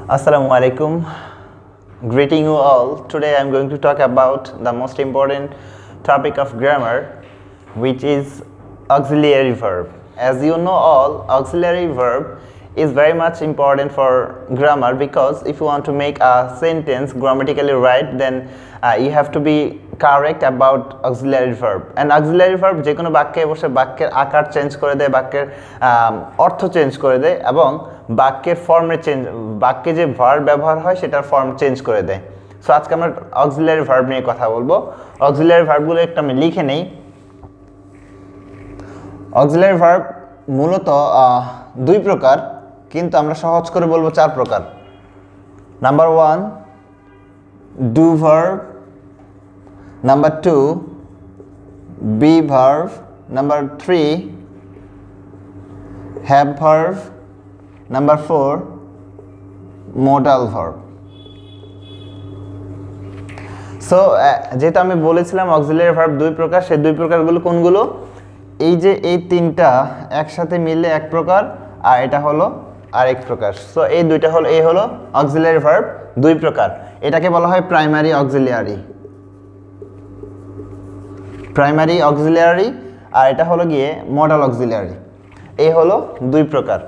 Assalamu alaikum. Greeting you all. Today I am going to talk about the most important topic of grammar, which is auxiliary verb. As you know all, auxiliary verb is very much important for grammar because if you want to make a sentence grammatically right, then you have to be correct about auxiliary verb. And auxiliary verb যে কোনো বাক্যে বসে বাক্যের আকার change করে দেয়, বাক্যের অর্থ চেঞ্জ করে দেয় এবং বাক্যের ফর্মে চেঞ্জ, বাক্যে যে ভার্ব ব্যবহার হয় সেটার ফর্ম চেঞ্জ করে দেয়। সো আজকে আমরা অক্সিলারি ভার্ব নিয়ে কথা বলবো। অক্সিলারি ভার্বগুলো একটু আমি লিখে নেই। অক্সিলারি ভার্ব মূলত দুই প্রকার, কিন্তু আমরা সহজ করে বলবো চার প্রকার। Number 1 do verb, number 2 be verb, number 3 have verb, number 4 modal verb. So যেটা আমি বলেছিলাম অক্সিলারি ভার্ব দুই প্রকার, সেই দুই প্রকারগুলো কোনগুলো? এই যে এই তিনটা একসাথে মিলে এক প্রকার আর এটা হলো আরেক প্রকার। সো এই দুইটা হলো, এই হলো অক্সিলারি ভার্ব দুই প্রকার। এটাকে বলা হয় প্রাইমারি অক্সিলিয়ারি, প্রাইমারি অক্সিলিয়ারি, আর এটা হলো গিয়ে মডাল অক্সিলিয়ারি। এই হলো দুই প্রকার।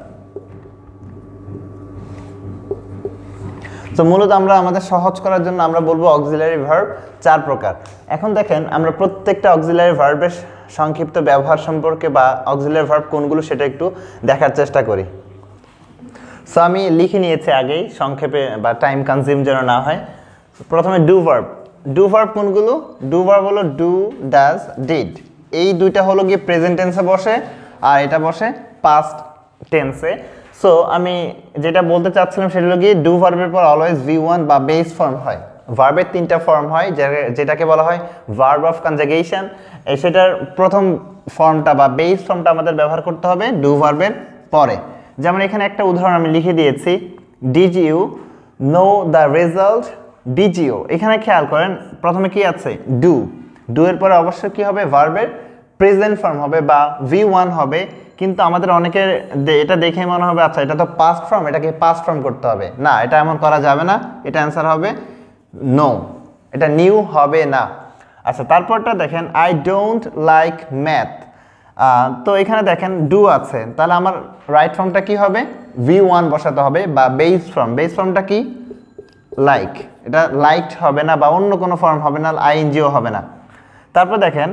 তো মূলত আমরা আমাদের সহজ করার জন্য আমরা বলবো অক্সিলারি ভার্ব চার প্রকার। এখন দেখেন আমরা প্রত্যেকটা অক্সিলারি ভার্বের সংক্ষিপ্ত ব্যবহার সম্পর্কে বা অক্সিলারি ভার্ব কোনগুলো সেটা একটু দেখার চেষ্টা করি। সো আমি লিখে নিয়েছি আগেই সংক্ষেপে বা টাইম কনজিউম যেন না হয়। প্রথমে ডু ভার্ব। ডু ভার্ব কোনগুলো? ডু ভার্ব হলো ডু, ডাজ, ডিড। এই দুইটা হলো গিয়ে প্রেজেন্ট টেন্সে বসে আর এটা বসে পাস্ট টেন্সে। সো আমি যেটা বলতে চাচ্ছিলাম সেটা হলো গিয়ে ডু ভার্বের পর অলওয়েজ V1 বা বেস ফর্ম হয়। ভার্বের তিনটা ফর্ম হয় যেটাকে বলা হয় ভার্ব অফ কনজাগেশন। সেটার প্রথম ফর্মটা বা বেস ফর্মটা আমাদের ব্যবহার করতে হবে ডু ভার্বের পরে। যেমন এখানে একটা উদাহরণ আমি লিখে দিয়েছি, did you know the result? Did you, এখানে খেয়াল করেন প্রথমে কি আছে? ডু। ডু এর পরে অবশ্যই কি হবে? ভার্বের প্রেজেন্ট ফর্ম হবে বা V1 হবে। কিন্তু আমাদের অনেকের এটা দেখে মনে হবে আচ্ছা এটা তো পাস্ট ফর্ম, এটাকে পাস্ট ফর্ম করতে হবে। না, এটা এমন করা যাবে না। এটা অ্যান্সার হবে নো, এটা নিউ হবে না। আচ্ছা, তারপরটা দেখেন আই ডোন্ট লাইক ম্যাথ। তো এখানে দেখেন ডু আছে, তাহলে আমার রাইট ফর্মটা কি হবে? V1 বসাতে হবে বা বেস ফর্ম। বেস ফর্মটা কি? লাইক। এটা লাইকড হবে না বা অন্য কোনো ফর্ম হবে না, আইএনজিও হবে না। তারপর দেখেন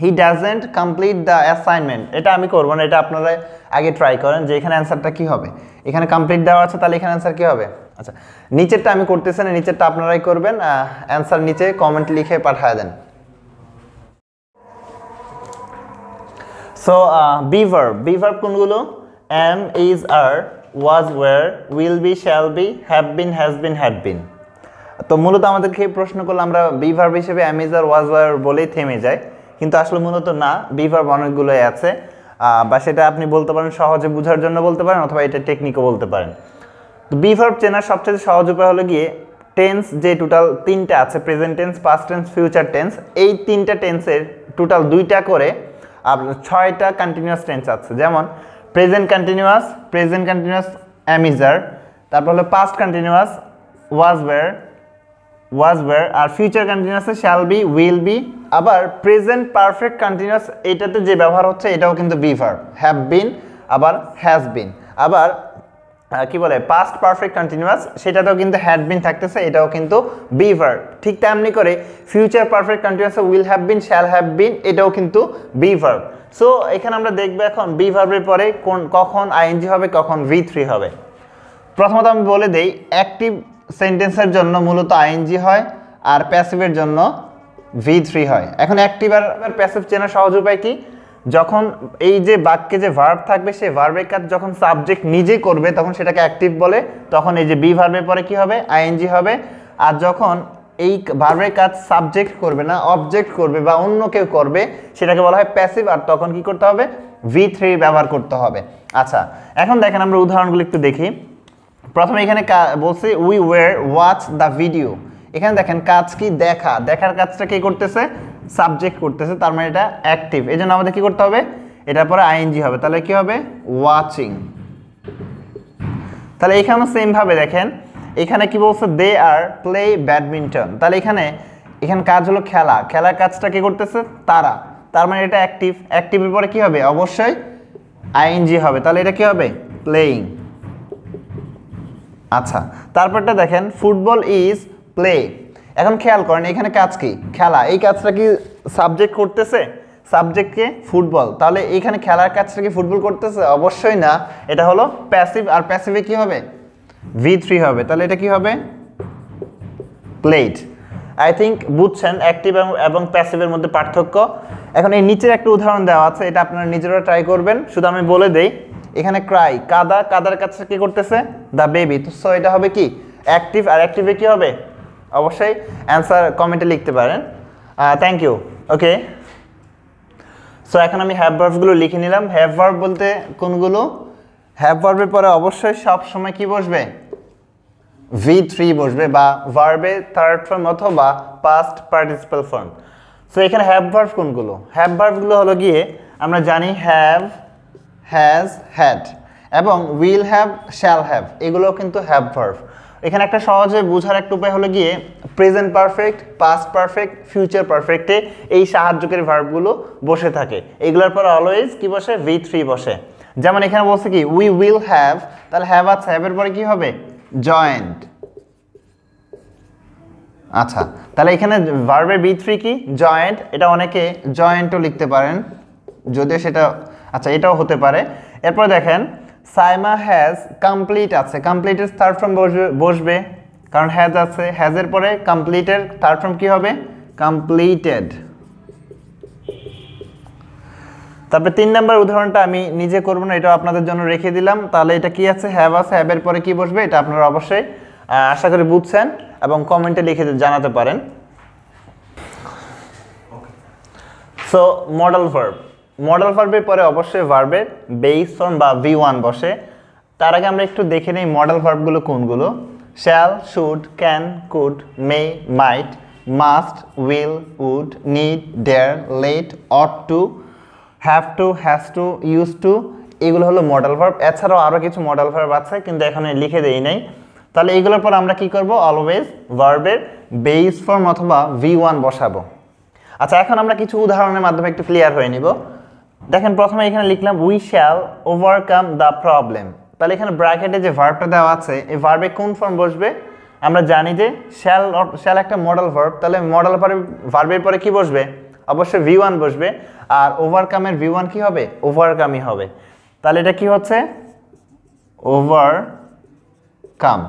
he doesn't complete the assignment. এটা আমি করবো না, এটা আপনারা আগে ট্রাই করেন যে এখানে অ্যান্সারটা কি হবে। এখানে কমপ্লিট দেওয়া আছে, তাহলে এখানে অ্যান্সার কি হবে? আচ্ছা, নিচেরটা আমি করতেছি না, নিচেরটা আপনারাই করবেন। অ্যান্সার নিচে কমেন্ট লিখে পাঠিয়ে দেন। So be verb. Be verb কোনগুলো? Am, is, are, was, were, will be, shall be, have been, has been, had been. তো মূলত আমাদেরকে প্রশ্ন করলে আমরা বি ভার্ব হিসেবে am, is, are, was, were বলেই থেমে যায়, কিন্তু আসলে মূলত না, বি ভার্ব অনেকগুলোই আছে। বা সেটা আপনি বলতে পারেন সহজে বোঝার জন্য বলতে পারেন, অথবা এটা টেকনিকও বলতে পারেন। তো বি ভার্ব চেনার সবচেয়ে সহজ উপায় হলো গিয়ে টেন্স যে টোটাল তিনটা আছে, present tense, past tense, future tense. এই তিনটা টেন্সের টোটাল দুইটা করে আপনার 6টা কন্টিনিউয়াস টেন্স আছে। যেমন present continuous, present continuous am, is, are, তারপর হলো পাস্ট কন্টিনিউয়াস ওয়াজ, ওয়ার, আর ফিউচার কন্টিনিউয়াসে শ্যাল বি, উইল বি। আবার প্রেজেন্ট পারফেক্ট কন্টিনিউয়াস এটাতে যে ব্যবহার হচ্ছে এটাও কিন্তু বি ভার্ব, হ্যাভ বিন, আবার হ্যাজ বিন। আবার কি বলে পাস্ট পারফেক্ট কন্টিনিউয়াস সেটাতেও কিন্তু হ্যাড বিন থাকতেছে, এটাও কিন্তু বি ভার্ব। ঠিক তেমনি করে ফিউচার পারফেক্ট কন্টিনিউয়াসে will have been, shall have been, এটাও কিন্তু বি ভার্ব। সো এখানে আমরা দেখবো এখন বি ভার্বের পরে কখন আইএনজি হবে, কখন V3 হবে। প্রথমত আমি বলে দেই অ্যাক্টিভ সেন্টেন্সের জন্য মূলত আইএনজি হয় আর প্যাসিভের জন্য V3 হয়। এখন অ্যাক্টিভ আর প্যাসিভ চেনার সহজ উপায় কি? যখন এই যে বাক্যে যে ভার্ব থাকবে সেই ভার্বের কাজ যখন সাবজেক্ট নিজে করবে তখন সেটাকে অ্যাক্টিভ বলে, তখন এই যে বি ভার্বের পরে কি হবে? আইএনজি হবে। আর যখন এই ভার্বের কাজ সাবজেক্ট করবে না, অবজেক্ট করবে বা অন্য কেউ করবে, সেটাকে বলা হয় প্যাসিভ, আর তখন কি করতে হবে? V3 ব্যবহার করতে হবে। আচ্ছা, এখন দেখেন আমরা উদাহরণগুলো একটু দেখি। প্রথমে এখানে বলছি we were watch the video. এখানে দেখেন কাজ কি? দেখা। দেখার কাজটা কে করতেছে? সাবজেক্ট করতেছে, তার মানে এটা অ্যাক্টিভ। এই জন্য আমাদের কি করতে হবে? এটার পরে আইএনজি হবে, তাহলে কি হবে? ওয়াচিং। তাহলে এখানেও সেম ভাবে দেখেন এখানে কি বলছে দে আর প্লে ব্যাডমিন্টন, তাহলে এখানে কাজ হলো খেলা, খেলার কাজটা কি করতেছে তারা, তার মানে এটা অ্যাক্টিভ, অ্যাক্টিভের পরে কি হবে অবশ্যই আইএনজি হবে, তাহলে এটা কি হবে প্লেইং। আচ্ছা তারপরটা দেখেন ফুটবল ইজ প্লে, এখন খেয়াল করেন এখানে কাজ কি খেলা, এই কাজটা কি সাবজেক্ট করতেছে, সাবজেক্টকে ফুটবল, তাহলে এখানে খেলার কাজটা কি ফুটবল করতেছে অবশ্যই না, এটা হলো প্যাসিভ, আর প্যাসিভে কি হবে V3 হবে, তাহলে এটা কি হবে প্লেড। আই থিঙ্ক বুঝছেন অ্যাক্টিভ এবং প্যাসিভের মধ্যে পার্থক্য। এখন এই নিচের একটা উদাহরণ দেওয়া আছে, এটা আপনারা নিজেরা ট্রাই করবেন, শুধু আমি বলে দেই এখানে ক্রাই কাদা, কাদার কাজটা কি করতেছে দ্য বেবি, তো সো এটা হবে কি অ্যাক্টিভ, আর অ্যাক্টিভে কি হবে অবশ্যই অ্যান্সার কমেন্টে লিখতে পারেন। Thank you. ওকে সো এখন আমি হ্যাভ ভার্বগুলো লিখে নিলাম। হ্যাভ ভার্ব বলতে কোনগুলো, হ্যাভ ভার্বের পরে অবশ্যই সব সময় কি বসবে V3 বসবে, বা ভার্বে থার্ড ফর্ম অথবা পাস্ট পার্টিসিপাল ফর্ম। সো এখানে হ্যাভ ভার্ব কোনগুলো, হ্যাভ ভার্বগুলো হলো গিয়ে আমরা জানি হ্যাভ, হ্যাজ, হ্যাড এবং উইল হ্যাভ, শ্যাল হ্যাভ, এগুলো কিন্তু হ্যাভ ভার্ব। এখানে একটা সহজে বোঝার একটা উপায় হলো গিয়ে present perfect, past perfect, future পারফেক্টে এই সাহায্যকারী ভার্বগুলো বসে থাকে, এগুলোর পর অলওয়েজ কি বসে V3 বসে। যেমন এখানে বলছে কি উই উইল হ্যাভ, তাহলে হ্যাভ আছে, হ্যাভের পরে কি হবে জয়েন্ট। আচ্ছা তাহলে এখানে ভার্বের V3 কি জয়েন্ট, এটা অনেকে জয়েন্টও লিখতে পারেন যদিও সেটা, আচ্ছা এটাও হতে পারে। এরপর দেখেন সাইমা হ্যাজ কমপ্লিট আছে, কমপ্লিটের থার্ড ফর্ম বসবে কারণ হ্যাজ আছে, হ্যাজের পরে কমপ্লিটের থার্ড ফর্ম কি হবে কমপ্লিটেড। তারপরে 3 নম্বর উদাহরণটা আমি নিজে করব না, এটা আপনাদের জন্য রেখে দিলাম। তাহলে এটা কি আছে হ্যাভ আছে, হ্যাভের পরে কি বসবে এটা আপনারা অবশ্যই আশা করি বুঝছেন এবং কমেন্টে লিখে জানাতে পারেন। সো মডাল ভার্ব, মডাল ভার্বের পরে অবশ্যই ভার্বের বেস ফর্ম বা V1 বসে। তার আগে আমরা একটু দেখে নেই মডাল ভার্বগুলো কোনগুলো। Shall, should, can, could, may, might, must, will, would, need, dare, let, ought to, have to, has to, use to, এগুলো হলো মডাল ভার্ব। এছাড়াও আরও কিছু মডাল ভার্ব আছে কিন্তু এখানে লিখে দেই নাই। তাহলে এগুলোর পর আমরা কি করব অলওয়েজ ভার্বের বেস ফর্ম অথবা V1 বসাবো। আচ্ছা এখন আমরা কিছু উদাহরণের মাধ্যমে একটু ক্লিয়ার হয়ে নিব। দেখেন প্রথমে এখানে লিখলাম we shall overcome the problem, তাহলে এখানে ব্র্যাকেটে যে ভার্বটা দেওয়া আছে এই ভার্বে কোন ফর্ম বসবে, আমরা জানি যে শ্যাল, শ্যাল একটা মডাল ভার্ব, তাহলে মডাল ভার্বের পরে কি বসবে অবশ্যই V1 বসবে, আর ওভারকামের V1 কি হবে ওভারকামই হবে, তাহলে এটা কি হচ্ছে ওভারকাম।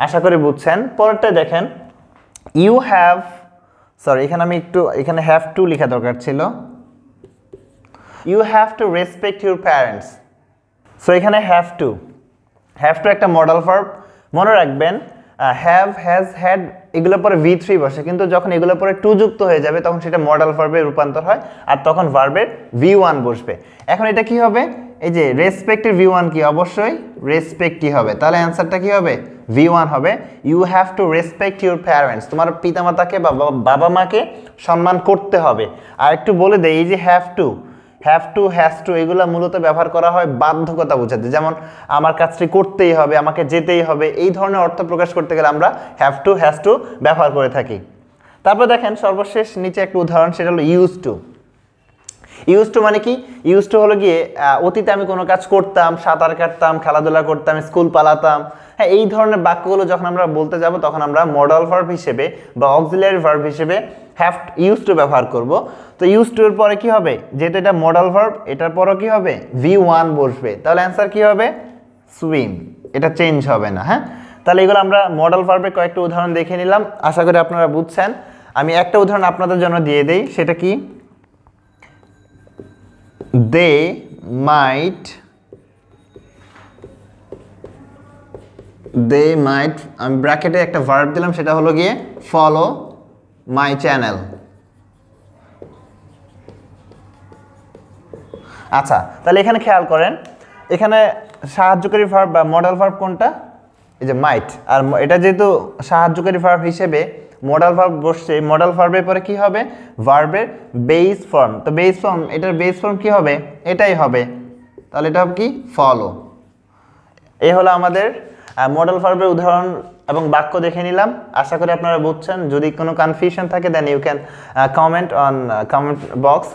আশা করি বুঝছেন। পরেরটা দেখেন ইউ হ্যাভ, সরি এখানে আমি একটু এখানে হ্যাভ টু লেখা দরকার ছিল, you have to respect your parents. So এখানে হ্যাভ টু একটা মডাল ভার্ব, মনে রাখবেন হ্যাভ, হ্যাজ, হ্যাড এগুলোর পরে V3 বসে, কিন্তু যখন এগুলোর পরে টু যুক্ত হয়ে যাবে তখন সেটা মডাল ভার্বে রূপান্তর হয় আর তখন ভার্বের V1 বসবে। এখন এটা কি হবে এই যে রেসপেক্টের V1 কি অবশ্যই রেসপেক্টই হবে, তাহলে অ্যান্সারটা কি হবে V1 হবে। You have to respect your parents, তোমার পিতামাতাকে বা বাবা মাকে সম্মান করতে হবে। আর একটু বলে দেই এই যে হ্যাভ টু, হ্যাজ টু এগুলো মূলত ব্যবহার করা হয় বাধ্যকতা বোঝাতে, যেমন আমার কাজটি করতেই হবে, আমাকে যেতেই হবে, এই ধরনের অর্থ প্রকাশ করতে গেলে আমরা হ্যাভ টু, হ্যাজ টু ব্যবহার করে থাকি। তারপর দেখেন সর্বশেষ নিচে একটা উদাহরণ, সেটা হলো ইউজ টু। ইউজ টু মানে কি, ইউজ টু হলো গিয়ে অতীতে আমি কোনো কাজ করতাম, সাঁতার কাটতাম, খেলাধুলা করতাম, স্কুল পালাতাম, হ্যাঁ এই ধরনের বাক্যগুলো যখন আমরা বলতে যাব তখন আমরা মডাল ভার্ব হিসেবে বা অক্সিলিয়ারি ভার্ব হিসেবে হ্যাভ ইউজ টু ব্যবহার করব। তো ইউজ টু এর পরে কি হবে, যেহেতু এটা মডাল ভার্ব এটার পরও কি হবে V1 বসবে, তাহলে অ্যান্সার কি হবে সুইম, এটা চেঞ্জ হবে না। হ্যাঁ তাহলে এগুলো আমরা মডাল ভার্বের কয়েকটা উদাহরণ দেখে নিলাম, আশা করি আপনারা বুঝছেন। আমি একটা উদাহরণ আপনাদের জন্য দিয়ে দেই, সেটা কি they might, আমি ব্র্যাকেটে একটা ভার্ব দিলাম, সেটা হলো গিয়ে ফলো মাই চ্যানেল। আচ্ছা তাহলে এখানে খেয়াল করেন এখানে সাহায্যকারী ভার্ব বা মডাল ভার্ব কোনটা, এই যে মাইট, আর এটা যেহেতু সাহায্যকারী ভার্ব হিসেবে মডাল ভার্ব বসছে, মডাল ভার্বের পরে কি হবে ভার্বের বেস ফর্ম, তো বেস ফর্ম, এটার বেস ফর্ম কি হবে এটাই হবে, তাহলে এটা হবে কি ফলো। এই হলো আমাদের মডাল ভার্বের উদাহরণ এবং বাক্য দেখে নিলাম। আশা করি আপনারা বুঝছেন। যদি কোনো কনফিউশন থাকে then you can comment on comment box.